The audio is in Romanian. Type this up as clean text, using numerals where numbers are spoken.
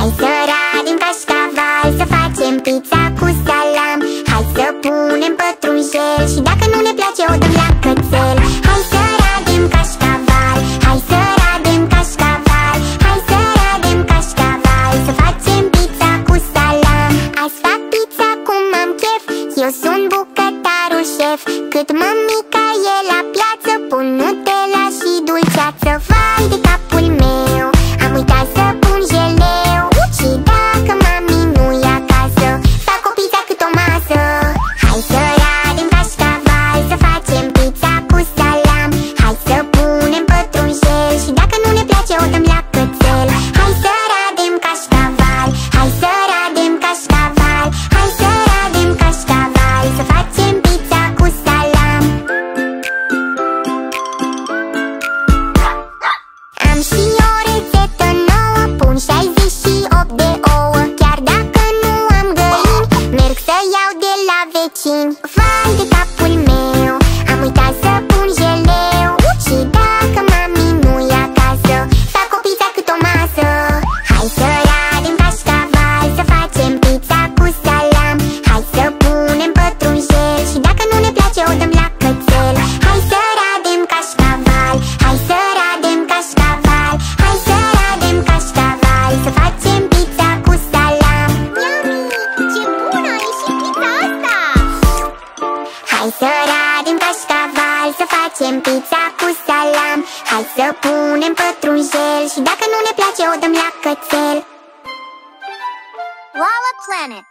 Hai să radem cașcaval, să facem pizza cu salam. Hai să punem pătrunjel și dacă nu ne place o dăm la cățel. Hai să radem cașcaval, hai să radem cașcaval, hai să radem cașcaval, să facem pizza cu salam. Azi fac pizza cum am chef, eu sunt bucătarul șef. Cât mămica e la piață, pun Nutella și dulceață. Vai de capul meu, am uitat să pun jeleu. Și dacă mami nu-i acasă, fac o pizza cât o masă. Hai să radem cașcaval, să facem pizza cu salam. Hai să punem pătrunjel și dacă nu ne place o dăm la cățel. Hai să radem cașcaval, hai să radem cașcaval, hai să radem cașcaval, să facem pizza cu salam. Am și o rețetă nouă, pun 68 de ouă. Chiar dacă nu am găini, merg să iau de la vecini. Vai de capul meu, am uitat să pun jeleu. Și dacă mami nu-i acasă, fac o pizza cât o masă. Hai să radem cașcaval, să facem pizza cu salam. Hai să punem pătrunjel și dacă nu ne place o dăm la cățel. Hai să radem cașcaval, hai să radem cașcaval, hai să radem cașcaval, să facem pizza cu salam. Yummy! Ce bună a ieșit pizza asta! Hai să radem cașcaval, să facem pizza cu salam. Hai să punem pătrunjel și dacă nu ne place o dăm la cățel. Lala Planet.